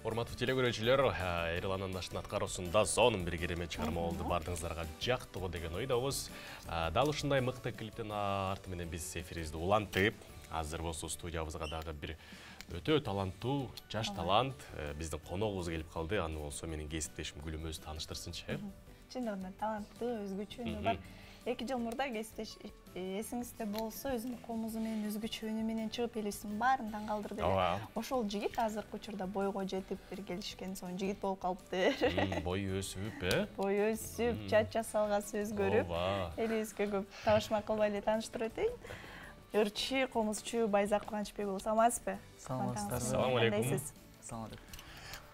Урматтуу телекөрүүчүлөр, Эрлан Андаштын аткаруусунда сонун бир керемет чыгарма болду. Бардыгыңыздарга жактыбы деген ойдобуз. Дал ушундай мыкты клиптин арты менен биз эфирибизди улантып, азыр болсо студиябызга дагы бир өтө таланттуу жаш талант биздин коногубуз келип калды. Аны болсо менин кесиптешим Гүлүм өзү тааныштырсынчы. Чындыгында таланттуу, өзгөчө үнү бар. 2 жыл мурда кесиптеш эсиңизде болсо, өзүнүн комузу менен өзгөчө үнү менен чыгып элесин баарын таң калтырды. Ошол жигит азыркы учурда бойго жетип бир келишкен соң жигит болуп калыптыр. Бой өсүп, Бой өсүп, чач жасалгасы өзгөрүп, элибизге көп табышма кылбай эле тааныштырып өтөйүн. Өрчү, комузчу Байзак Кубанычбек саламатсызбы? Саламатсыздар. Assalamu алейкум. Assalamu алейкум.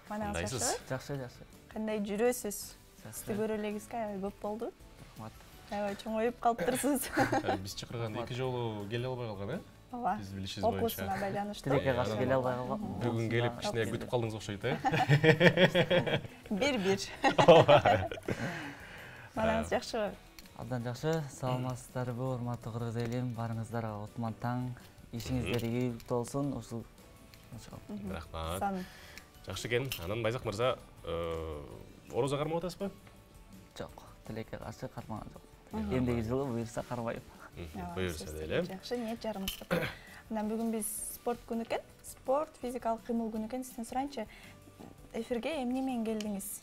Кандайсыз? Жакшы. Кандай жүрөсүз? Сизди көрө элегизге көп болду. Рахмат. Аябай чоңоюп калыптырсыз. Биз чакырганда 2 жолу келе албай калган, Ооба. Биз билишибиз боюнча. Окуусуна байланыштуу. Тилекке каршы келе албай калгам. Бүгүн келип кичине күтүп калдыңыз окшойт, Бир. Манаңыз жакшыбы? Абдан жакшы. Саламатсыздарбы, урматтуу кыргыз элим? Барыңыздарга отман таң. Ишиңиздер ийгиликтүү болсун. Ушул Рахмат. Жакшы экен. Анан Байзак мырза, орозо кармап атасызбы? жок. Тилекке каршы кармаган жок. Эмдеги жылы буюрса кармайм. Буюрса деле. Жакшы, ниет жарымыңызды. Анан бүгүн биз спорт күнү экен. Спорт, физикалык кыймыл күнү экен. Сизден сурайынчы, эфирге эмне менен келдиңиз?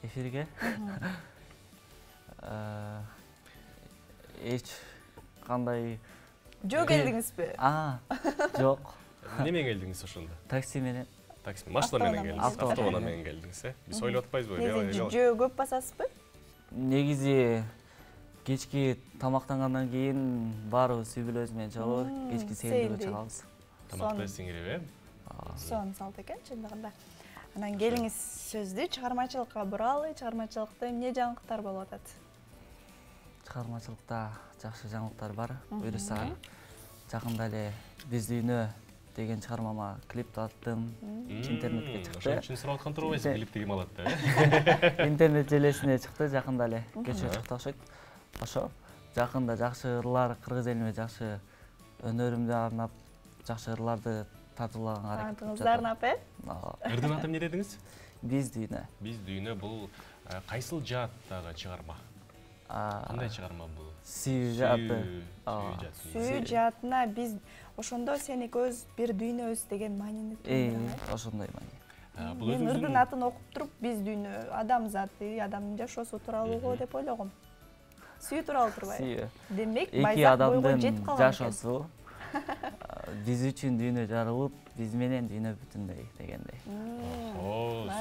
Эфирге? Эч кандай Жөө келдиңизби? Жок. Эмне менен келдиңиз ошондо? Такси менен. Машина менен келдиңиз, автоунаа менен келдиңиз, Биз ойлоп атпайбызбы? Жөө көп басасызбы? Негизи кечки тамактангандан кийин баарыбыз үй бүлөбүз менен чыгып, кечки сейилдеге чыгабыз. Тамакты сиңирип, Сон салт экен чындыгында. Анан келиңиз сөздү чыгармачылыкка буралы, чыгармачылыкта эмне жаңылыктар болуп атат? Чыгармачылыкта жакшы жаңылыктар бар. Буюрса жакында эле Биз дүйнө деген чыгармама клип аттым. Интернетке чыкты. Ошон үчүн сурап аткан турбайсыз, клипти ким алат деп? Интернет желесине чыкты жакында эле. Кечээ чыкты окшойт. Ошо жакында жакшы ырлар, кыргыз элине жакшы өнөрүмдү арнап, жакшы ырларды тартуулаганга аракет кылып Атыңызды арнап, Ырдын аты эмне дедиңиз? Биз дүйнө. Биз дүйнө бул кайсыл жааттагы чыгарма? Кандай чыгарма бул? Сүйүү жааты. Сүйүү жаатына биз ошондо сен экөөбүз бир дүйнөбүз деген маанини түшүндүрөм. Ошондой маани. Мен ырдын атын окуп туруп, биз дүйнө, адам заты, адамдын жашоосу тууралуу го деп ойлогом. Сүйүү тууралуу турбайбы? Сүйүү. Демек, Эки Байзак бойго жетип адамдын калган. жашоосу биз үчүн дүйнө жарылып, биз менен дүйнө бүтүндөй дегендей.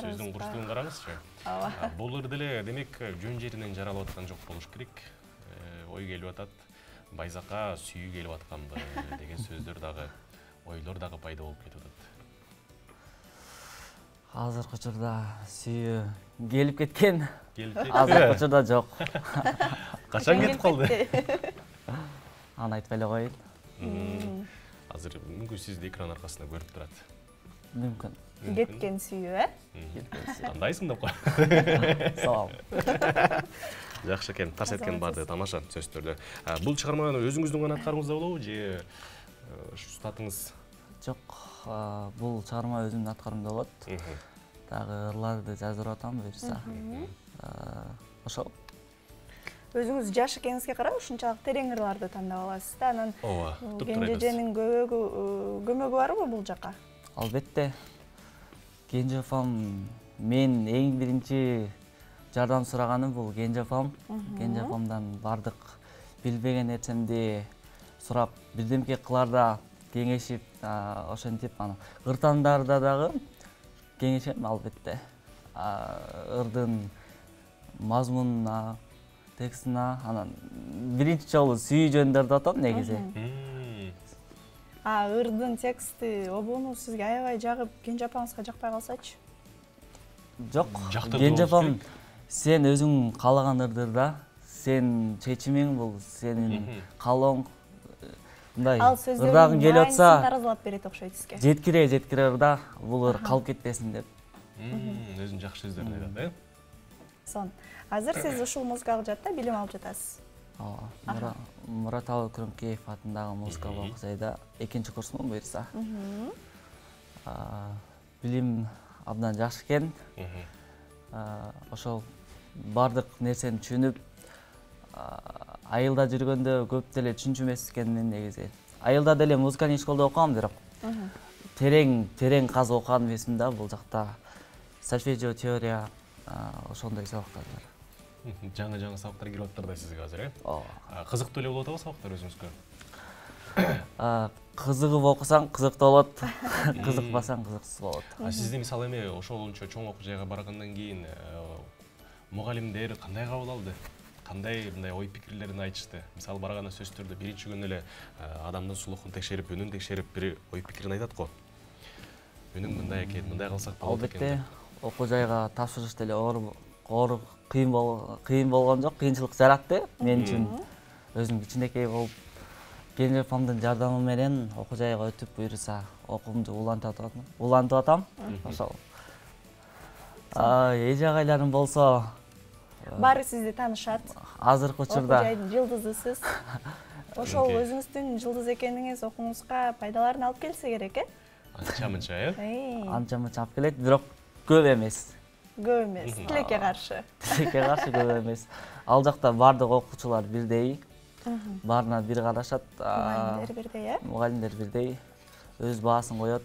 Сөздүн курчтугун караңызчы. Бул ыр деле демек жөн жеринен жаралып аткан жок болуш керек. Ой келип атат, Байзакка сүйүү келип атканбы деген сөздөр дагы, ойлор дагы пайда болуп кетип атат. Азыркы учурда сүйүү келип кеткен. Азыркы учурда жок. Качан кетип калды? Аны айтпай эле коеюн. Азыр мүмкүн сизди экран аркасында көрүп турат. Мүмкүн. Кеткен сүйүү, Кандайсың деп кой. Салам. Жакшы экен, тарс эткен барды, тамаша сөздөрдө. Бул чыгарманы өзүңүздүн гана аткарууңузда болобу же устатыңыз? Жок, бул чыгарма өзүмдүн аткарымда болот. Дагы ырларды жаздырып атам буюрса. Ошол. Өзүңүз жаш экениңизге карап, ушунчалык терең ырларды тандап аласыз да. Анан Кенжеженин көмөгү барбы бул жака? Албетте. Кенже апам мен эң биринчи жардам сураганым бул Кенже апам. Кенже апамдан бардык билбеген нерсемди сурап, бирдемке кыларда кеңешип, ошентип аны ыртандарда дагы кеңешем албетте. Ырдын мазмунуна, текстине, анан биринчи жолу сүйүү жөнүндө ырдап атам негизи. Ырдын тексти, обуну сизге аябай жагып, Кенже апаңызга жакпай калсачы? Жок, Кенже апам сен өзүң каалаган ырдырда, сен чечимиң бул, сенин каалооң. Мындай ырдагың келип атса, таразалап берет окшойт сизге. Жеткире ырда, бул ыр калып кетпесин деп. Өзүнүн жакшы сөздөрүн айтат, Сон. Азыр сиз ушул музыкалык жаатта билим алып жатасыз. Мураталы Күрөмкеев атындагы музыкалык лицейде 2-курсмун буюрса. билим абдан жакшы экен. Ошол бардык нерсени түшүнүп, айылда жүргөндө көп деле түшүнчү эмес экенмин негизи. Айылда деле музыкалык школдо окугам, бирок терең казып окуган эмесмин да. Бул жакта сольфеджио, теория, ошондой сабактар бар. Жаңы сабактар кирип атыптыр да сизге азыр, э? Ооба. Кызыктуу эле болуп атабы сабактар өзүңүзгө? Кызыгып окусаң кызыктуу болот, кызыкпасаң кызыксыз болот. Сизди мисалы эми ошолунча чоң окуу жайга баргандан кийин мугалимдер кандай кабыл алды? Кандай мындай ой пикирлерин айтышты? Мисалы барганда сөздөрдө биринчи күнү эле адамдын сулухун текшерип, үнүн текшерип, бир ой пикирин айтат го. Үнүң мындай экен, мындай кылсак болот экен. Албетте, окуу жайга тапшырыш деле оор, кыйын болгон жок, кыйынчылык жаратты мен үчүн. Өзүм кичинекей болуп, кенже апамдын жардамы менен окуу жайга өтүп, буюрса окуумду улантып атам. Ошол. Эже агайларым болсо баары сизди таанышат. Азыркы учурда окуу жайдын жылдызысыз. Ошол өзүңүздүн жылдыз экениңиз окууңузга пайдаларын алып келсе керек, э? Анча-мынча, э? Анча-мынча алып келет, бирок көп эмес. Көп эмес, тилекке каршы. Тилекке каршы көп эмес. Ал жакта бардык окуучулар бирдей. Баарына бир карашат. Мугалимдер бирдей, э? Мугалимдер бирдей. Өз баасын коет.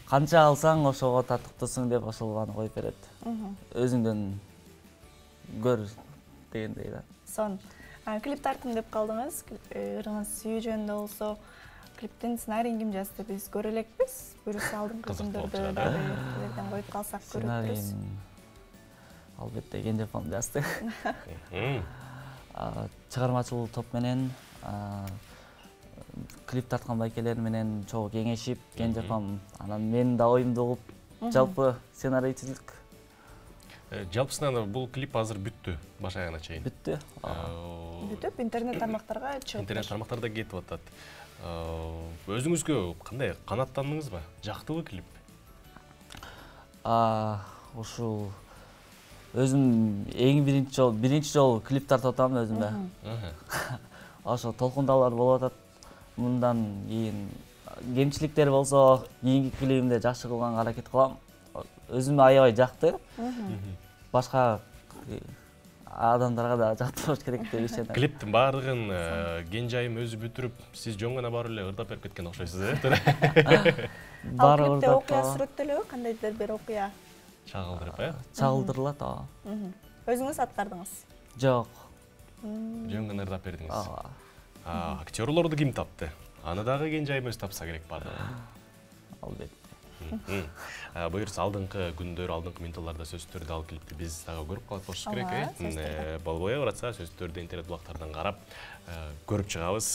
Канча алсаң ошого татыктуусуң деп ошол бааны коюп берет. Өзүңдөн көр дегендей да. Сон. Клип тартым деп калдыңыз. Ырыңыз сүйүү жөнүндө болсо, клиптин сценарийин ким жазды? Биз көрө элекпиз. Буюрса алдыңкы күндөрдө дагы коюп калсак көрөбүз. Албетте кенже апам жазды. Чыгармачыл топ менен, клип тарткан байкелер менен чогуу кеңешип, кенже апам анан менин да оюмду угуп, жалпы сценарий түздүк. Жалпысынан бул клип азыр бүттү, баш аягына чейин. Бүттү. Бүтүп интернет тармактарга чыгып. Интернет тармактарда кетип атат. Өзүңүзгө кандай канааттандыңызбы? Жактыбы клип? Ушул өзүм эң биринчи жолу клип тартып атам өзүмө. Ошо толкундалар болуп атат. Мындан кийин кемчиликтер болсо, кийинки клибимде жакшы кылганга аракет кылам. Өзүмө аябай жакты. Башка адамдарга да жактырыш керек деп ишенем. Клиптин баардыгын Кенжайым өзү бүтүрүп, сиз жоң гана барып эле ырдап берип кеткен окшойсуз, э? Ал клипте окуя сүрөттөлөбү? Кандайдыр бир окуя? Чагылдырып, э? Чагылдырылат, ооба. Өзүңүз аткардыңыз? Жок. Жоң гана ырдап бердиңиз. Актерлорду ким тапты? Аны дагы Кенжайым өзү тапса керек баардыгы. Албетте. Буюрса алдыңкы күндөр, алдыңкы минуттарда сөздөрдү ал клипти биз дагы көрүп калып болушубуз керек, э? Болбой баратса сөздөрдү интернет булактардан карап көрүп чыгабыз.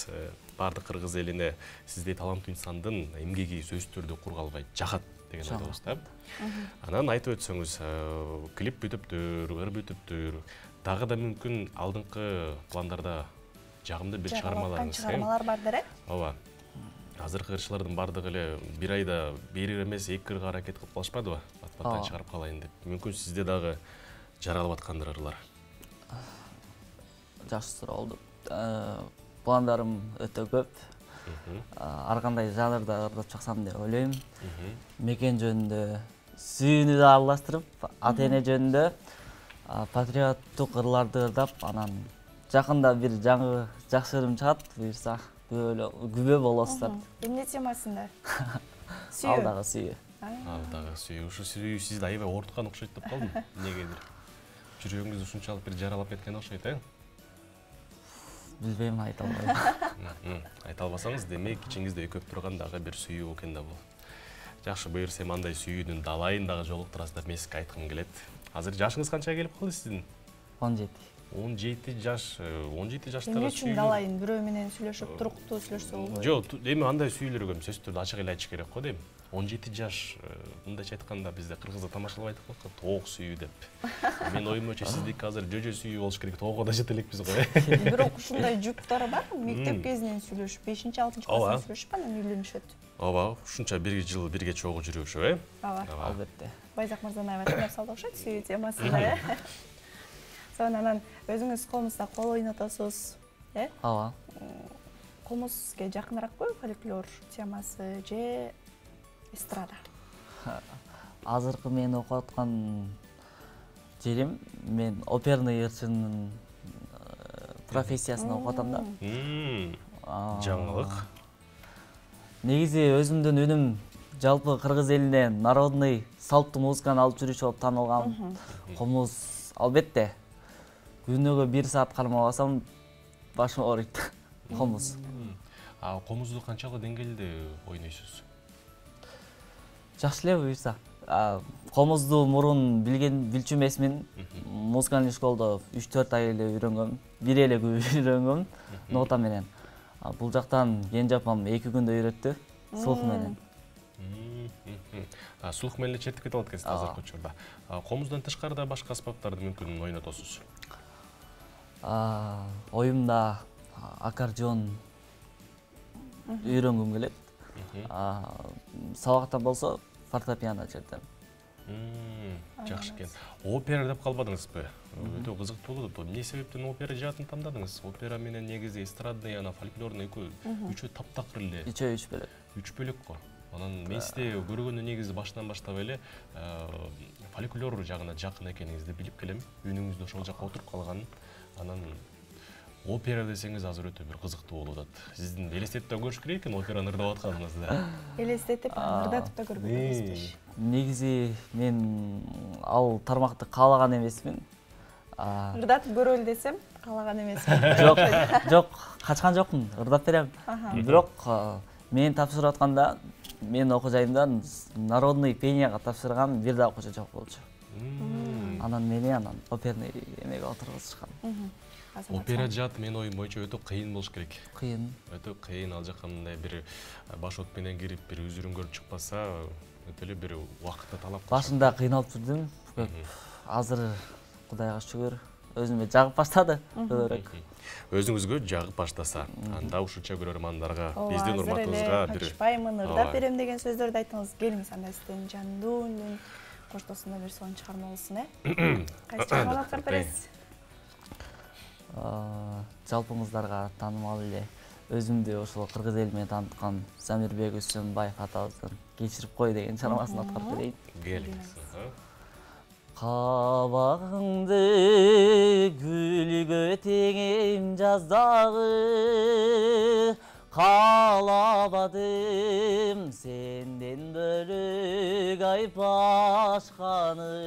Бардык кыргыз элине сиздей таланттуу инсандын эмгеги сөздөрдү кур калбай жагат деген ойдобуз да. Анан айтып өтсөңүз, клип бүтүптүр, ыр бүтүптүр. Дагы да мүмкүн алдыңкы пландарда жагымдуу бир чыгармалар бардыр, э? Ооба. Азыркы ырчылардын бардыгы эле бир айда бир эмес, эки ырга аракет кылып калышпадыбы? Бат-баттан чыгарып калайын деп. Мүмкүн сизде дагы жаралып аткандыр ырлар. Жакшы суроо болду. Пландарым өтө көп. Ар кандай жанрда ырдап чыксам деп ойлойм. Мекен жөнүндө сүйүүнү да аралаштырып, ата эне жөнүндө патриоттук ырларды ырдап, анан жакында бир жаңы жакшы ырым чыгат, буюрса күбө болосуздар. Эмне темасында? Ал дагы сүйүү. Ал дагы сүйүү. Ушу сүйүү сизди аябай ооруткан окшойт деп калдым. Эмнегедир? Жүрөгүңүз ушунчалык бир жаралап кеткен окшойт, э? Билбейм, айта албайм. Айта албасаңыз, демек ичиңизде өйкөп турган дагы бир сүйүү экен да бул. Жакшы, буюрса андай сүйүүнүн далайын дагы жолуктурасыз деп мен сизге айткым келет. Азыр жашыңыз канчага келип калды сиздин? 17. 17 жаш, 17 жаштагы эмне үчүн далайын бирөө менен сүйлөшүп туруктуу сүйлөшсө болбойбу? Жок, эми андай сүйүүлөргө сөздөрдү ачык эле айтыш керек го дейм. 17 жаш, мындайча айтканда бизде кыргызда тамашалап айтып коет, тоок сүйүү деп. Мен оюмча сиздики азыр жөжө сүйүү болуш керек, тоого да жете элекпиз го. Бирок ушундай жуптар бар, мектеп кезинен сүйлөшүп, 5-6 класстан сүйлөшүп анан үйлөнүшөт. Ооба, ушунча бир жыл бирге чогуу жүрүшүп, э? Ооба. Албетте. Байзак Мырзанаева тыңдап салды окшойт сүйүү темасында, э? Анан өзүңүз комузда кол ойнотосуз, э? Ооба. Комузга жакыныраакпы фольклор темасы же эстрада? азыркы мен окуп аткан жерим мен оперный ырчынын профессиясын окуп атам да. Жаңылык. Негизи өзүмдүн үнүм жалпы кыргыз элине народный салттуу музыканы алып жүрүүчү болуп таанылган. Комуз албетте күнүгө 1 саат кармабасам башым ооруйт. Комуз. Комузду канчалык деңгээлде ойнойсуз? Жакшы эле буюрса. Комузду мурун билчү эмесмин. Музыкалык школдо 3-4 ай эле үйрөнгөм. Бир эле үйрөнгөм нота менен. Бул жактан кенже апам 2 күндө үйрөттү слух менен. Слух менен чертип кете алат экенсиз азыркы учурда. Комуздан тышкарыда башка аспаптарды мүмкүн ойнотосуз? Оюмда аккордеон үйрөнгүм келет. Сабактан болсо фортепиано чертем. Жакшы экен. Опера деп калбадыңызбы? Өтө кызыктуу болот. Эмне себептен опера жаатын тандадыңыз? Опера менен негизи эстрадный, фольклорный үчөө таптакыр эле. 3 бөлөк. 3 бөлөк го. Анан мен сизде көргөндө негизи башынан баштап эле фольклор жагына жакын экениңизди билип келем. Үнүңүздө ошол жакка отуруп калганын. Анан опера десеңиз азыр өтө бир кызыктуу болуп атат. Сиздин элестетип көрүш керек экен операны ырдап атканыңызды. Элестетип, ырдатып да көрбөйсүз. Негизи мен ал тармакты каалаган эмесмин. Ырдатып көрөлү десем, каалаган эмесмин. Жок, качкан жокмун, ырдап берем. Бирок мен тапшырып атканда мен окуу жайымда народный пенияга тапшырган бир да окуучу жок болчу. Анан мени оперный эмеге отургузушкан. Опера жаат менин оюм боюнча өтө кыйын болуш керек. Кыйын. Өтө кыйын, ал жакка мындай бир баш от менен кирип бир үзүрүн көрүп чыкпаса, өтө эле бир убакытты талап кылат. Башында кыйналып жүрдүм. Азыр Кудайга шүгүр өзүмө жагып баштады көбүрөөк. Өзүңүзгө жагып баштаса, анда ушунча көрөрмандарга, биздин урматыбызга бир качпаймын, ырдап берем деген сөздөрдү айттыңыз. Келиңиз анда сизден жандуу үндүн коштосунда бир сонун чыгарма болсун, Кайсы чыгармаларды бересиз? Жалпыңыздарга таанымал эле өзүмдү ошол кыргыз эли менен тааныткан Замирбек Үсөнбаев атабыздын Кечирип кой деген чыгармасын аткарып берейин. Келиңиз. Кабагыңды гүлгө теңейм жаздагы, каалабадым сенден бөлөк ай башканы.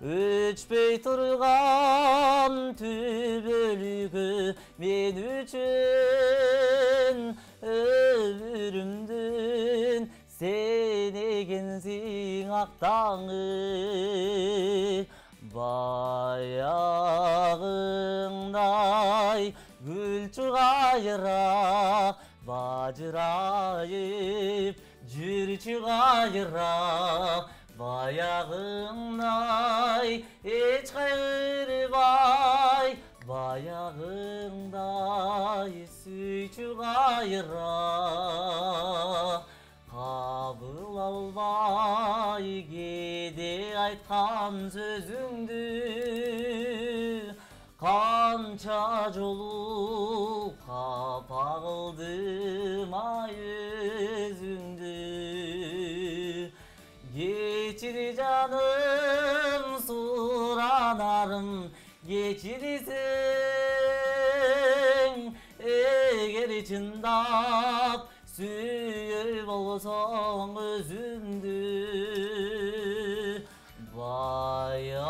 Өчпөй турган түбөлүгү мен үчүн өмүрүмдүн сен экенсиң ак таңы. Баягыңдай гүл чугайра бажырайып жүрчү кайра. Баягыңдай эч кайрыбай, баягыңдай сүйчү кайра. Кабыл албай кээде айткан сөзүңдү, канча жолу капа кылдым ай өзүңдү. Кечир жаным суранарым, кечирсең эгер чындап сүйөр болсоң өзүңдү. Баягыңдай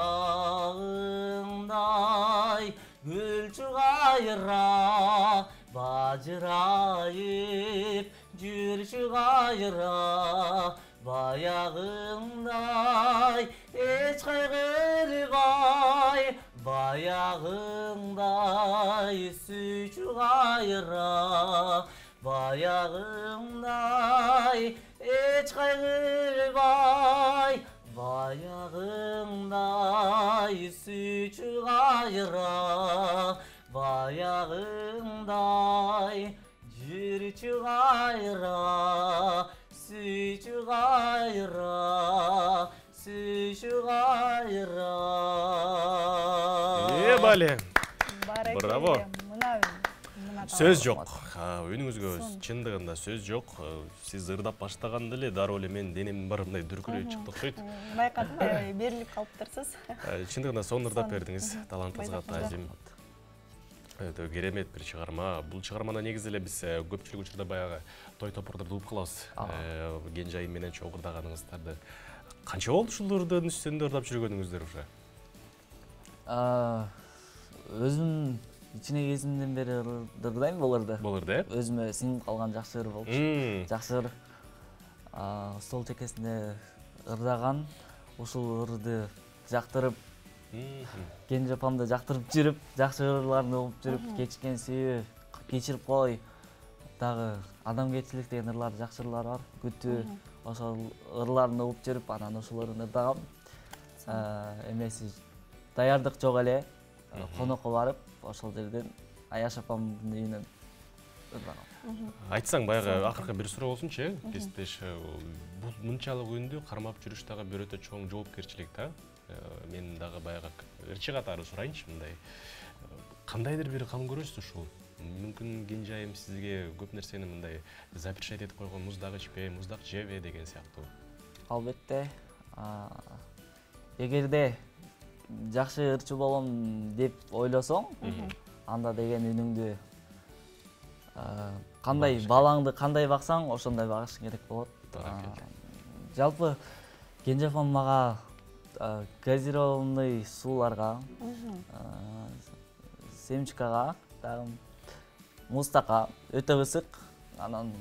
гүл чугайра бажырайып жүрчү кайра. Баягыңдай эч кайгырбай, баягыңдай сүйчү кайра. Баягыңдай эч кайгырбай, баягыңдай сүйчү кайра. Баягыңдай жүрчү кайра. Сүйчү кайра, сүйчү кайра. Бале. Браво. Сөз жок. Өнүңүзгө чындыгында сөз жок. Сиз ырдап баштаганда эле дароо эле менин денемдин баары мындай дүркүрөй чыкты окшойт. Байкадым, аябай берилип калыптырсыз. Чындыгында сонун ырдап бердиңиз. Талантыңызга таазим. Өтө керемет бир чыгарма. Бул чыгарманы негизи эле биз көпчүлүк учурда баягы той топурларда угуп калабыз. Кенжайым менен чогуу ырдаганыңыздарды. Канча болду ушулардын үстүндө ырдап жүргөнүңүздөр уже? Өзүм кичине кезимден бери ырдайм буларды. Болурду, э? Өзүмө сиңип калган жакшы ыр болчу. Жакшы ыр. Стол чекесинде ырдаган, ушул ырды жактырып, кенже апамды жактырып жүрүп, жакшы ырларды угуп жүрүп, кечкен сүйүү, кечирип кой. Дагы адамгерчилик деген ырлар, жакшы ырлар бар. Күтүү, ошол ырларды угуп жүрүп, анан ошолорун ырдагам. Эмеси даярдык жок эле. Конокко барып, ошол жерден Аяш апамдын үйүнөн ырдагам. Айтсаң баягы акыркы бир суроо болсунчу, кесиптеш. Бул мынчалык үндү кармап жүрүш дагы бир өтө чоң жоопкерчилик да. Мен дагы баягы ырчы катары сурайынчы мындай. Кандайдыр бир кам көрөсүз ушул? Мүмкүн кенжайым сизге көп нерсени мындай запрещать этип койгон, муздак ичпе, муздак жебе деген сыяктуу. Албетте. Эгерде жакшы ырчы болом деп ойлосоң, анда деген үнүңдү кандай балаңды кандай баксаң, ошондой багышың керек болот. Жалпы кенже апам мага газированный сууларга, семчкага, муздакка өтө ысык, анан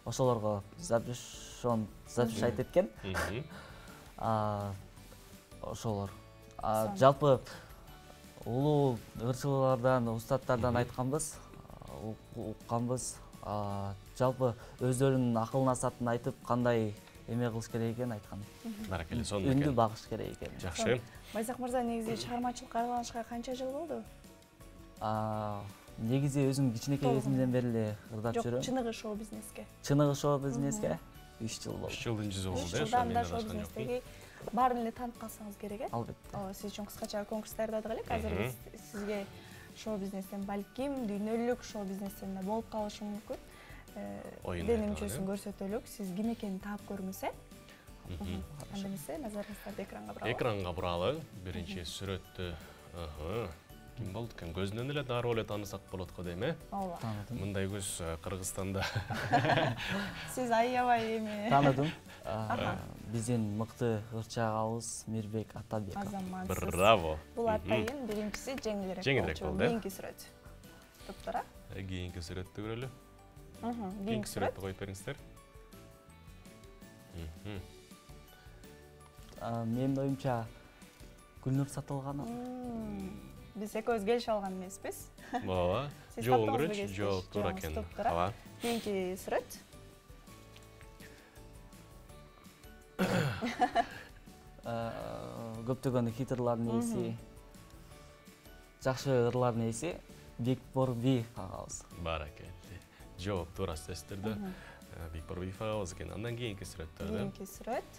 ошолорго запрещать эткен. Ошолор. Жалпы улуу ырчылардан, устаттардан айтканбыз, укканбыз. Жалпы өздөрүнүн акыл насаатын айтып, кандай эме кылыш керек экенин айткан. Баракелде, сонун экен. Үндү багыш керек экен. Жакшы. Байзак мырза, негизи чыгармачылыкка аралашканга канча жыл болду? Негизи өзүм кичинекей кезимден бери эле ырдап жүрөм. Жок, чыныгы шоу бизнеске. Чыныгы шоу бизнеске 3 жыл болду. 3 жылдын жүзү болду, 3 жылда анда шоу бизнестеги баарын эле таанып калсаңыз керек, э? Албетте. Сиз үчүн кыскача конкурс даярдадык элек. Азыр биз сизге шоу бизнестен балким дүйнөлүк шоу бизнестен да болуп калышы мүмкүн. Денем чөйсүн көрсөтөлүк. Сиз ким экенин таап көрүңүз, э? Анда эмесе, назарыңыздарды экранга буралы. Экранга буралы. Биринчи сүрөттү. Ким болду экен? Көзүнөн эле дароо эле таанысак болот го дейм, э? Ооба. Мындай көз Кыргызстанда. Сиз аябай эме. Таныдым. Биздин мыкты ырчы агабыз Мирбек Атабеков. Азаматсыз. Браво. Бул атайын биринчиси жеңилирээк болчу. Кийинки сүрөт. Топтора. Кийинки сүрөттү көрөлү. Кийинки сүрөттү коюп бериңиздер. Менин оюмча Гүлнур Сатылганов. Биз экөөбүз келишип алган эмеспиз. Ооба. Жооп көрөчү, жооп туура экен. Ооба. Кийинки сүрөт. Көптөгөн хит ырлардын ээси, жакшы ырлардын ээси Бекборбиев агабыз. Баракелде. Жооп туура сездирди. Бекборбиев агабыз экен. Андан кийинки сүрөттөр. Кийинки сүрөт.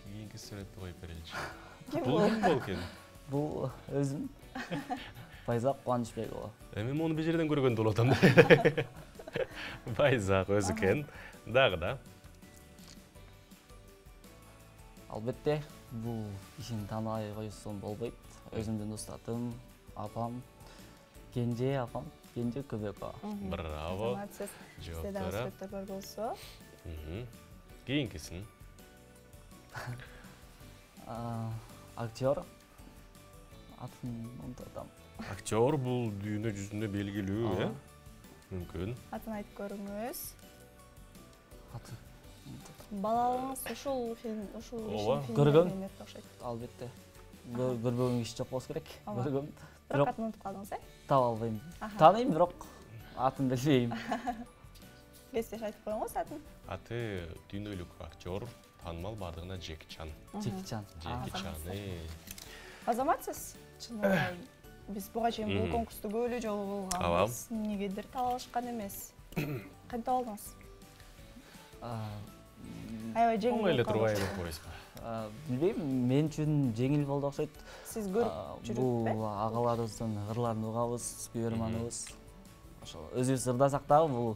Кийинки сүрөттү коюп береличи. Бул ким болду экен? Бул өзүм. Байзак Кубанычбекова. Мен муну бир жерден көргөндү болуп атам. Байзак өзү экен. Дагы да. Албетте, бул кишини тааныбай койсом болбойт. Өзүмдүн устатым, апам, Кенже апам, Кенже Көбөкова. Браво. Азаматсыз. Сизде дагы сүрөттөр бар болсо. Кийинкисин. Актер. Атын унутам. Актер бул дүйнө жүзүндө белгилүү, э? Мүмкүн. Атын айтып көрүңүз. Аты Балалыгыңыз ушул фильм, ушул көргөн. эмет окшойт. Албетте. Көрбөгөн киши жок болсо керек. Көргөн. Бирок атын унутуп калдыңыз, э? Таба албайм. Тааныйм, бирок атын билбейм. Кесиптеш айтып коюңуз атын. Аты дүйнөлүк актер, таанымал бардыгына Джеки Чан. Джеки Чан. Азаматсыз. Чынында биз буга чейин бул конкурсту көп эле жолу кылганбыз. Эмнегедир таба алышкан эмес. Кантип алдыңыз? Аябай жеңил эле турбай эле койсузбу. Билбейм, мен үчүн жеңил болду окшойт. Сиз көрүп жүрүп Бул агаларыбыздын ырларын угабыз, күйөрманыбыз. Ошо өзүбүз ырдасак дагы бул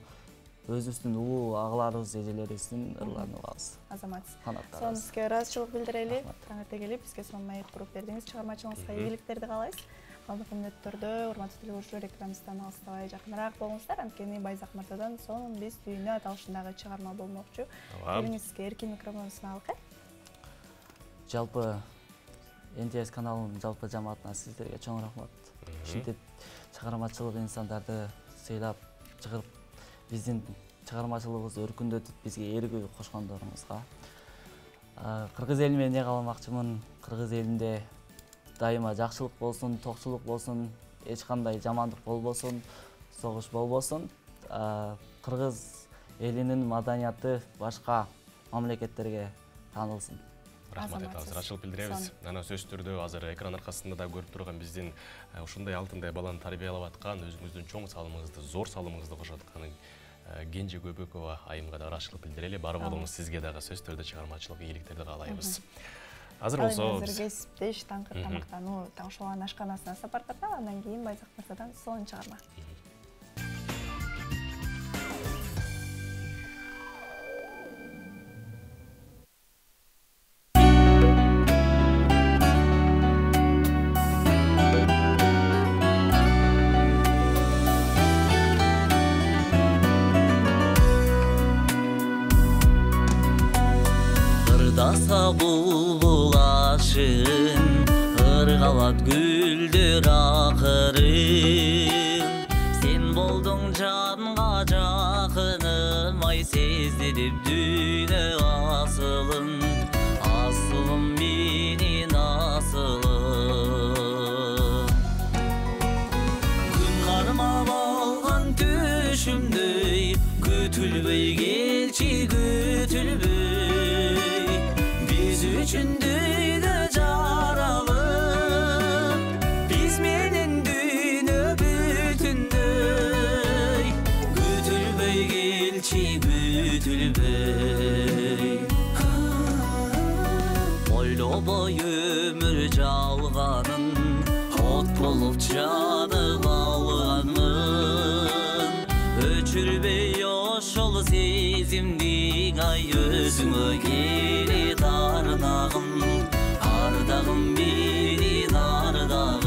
өзүбүздүн улуу агаларыбыз, эжелерибиздин ырларын угабыз. Азамат. Канаттарыбыз. Сонун сизге ыраазычылык билдирели. Таң эрте келип бизге сонун маек куруп бердиңиз. Чыгармачылыгыңызга ийгиликтерди каалайбыз. Алдыңкы мүнөттөрдө урматтуу телекөрүүчүлөр экраныбыздан алыстабай жакыныраак болуңуздар. Анткени Байзак мырзадан сонун биз дүйнө аталышындагы чыгарма болмокчу. Келиңизге эркин микрофонун алкы. Жалпы НТС каналынын жалпы жамаатына сиздерге чоң рахмат. Ушинтип чыгармачылык инсандарды сыйлап чыгарып биздин чыгармачылыгыбызды өркүндөтүп бизге эргүү кошкондоруңузга. Кыргыз элине эмне кааламакчымын? Кыргыз элинде дайыма жакшылык болсун, токчулук болсун, эч кандай жамандык болбосун, согуш болбосун. Кыргыз элинин маданияты башка мамлекеттерге таанылсын. Рахмат айтабыз, ырачылык билдиребиз. Анан сөзсүз түрдө азыр экран аркасында да көрүп турган биздин ушундай алтындай баланы тарбиялап аткан, өзүңүздүн чоң салымыңызды, зор салымыңызды кошуп аткан Кенже Көбөкова айымга да ырачылык билдирели. Бар болуңуз, сизге дагы сөзсүз түрдө чыгармачылык ийгиликтерди каалайбыз. Азыр болсо азыр кесиптеш таңкы тамактануу Таң Шолгон ашканасына сапардап, андан кийин Байзак мырзадан сонун чыгарма. Bulbul aşığın ırgalat güldür akırın. Sen boldun canga jakınım, ay sezdirip düğüne asılın. Asılım benim asılım. Gün karma balgan düşümdey, gütülbey gelçi gütülbey. Üçündüydü caralı, biz menin düğünü bütündüy. Gütülbey gelçi gütülbey. Boylu boy ömür çalganın, ot bulup canı kalganın. Öçülbey oşul sezimdik ay özüme geri. Ardağım benim ardağım.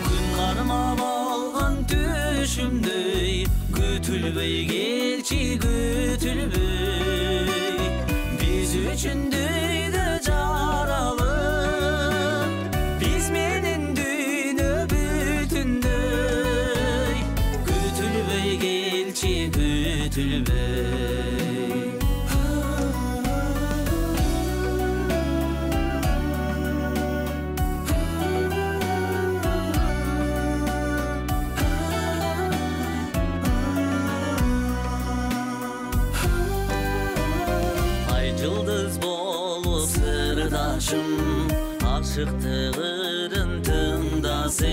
Gün karma balgan düşümdey, gütülbey gelçi gütülbey. Biz üçündüydü caralı, biz menin düğünü bütündüy. Gütülbey gelçi gütülbey. Aşıktığırın tındasın.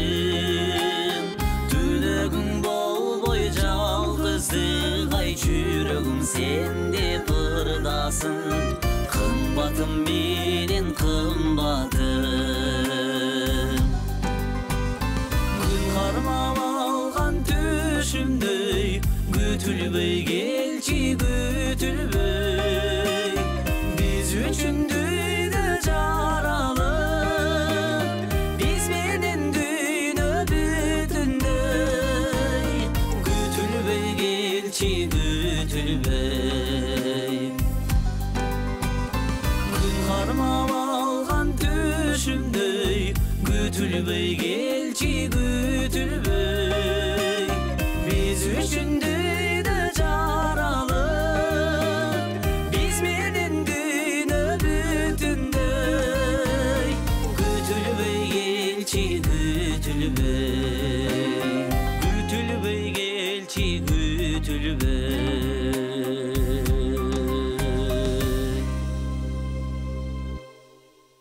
Tünögün bol boy жалғыздық ay çürögüm sende pırdasın. Kımbatım benim kımbatım. Gün karmam algan düşümdey, gütülbey gelçi gütülbey. Biz üçündüydü caralı, biz menin düğünü bütündey. Gütülbey gelçi gütülbey. Gün karmam algan düşümdey, gütülbey gelçi gütülbey. Biz üçündüydü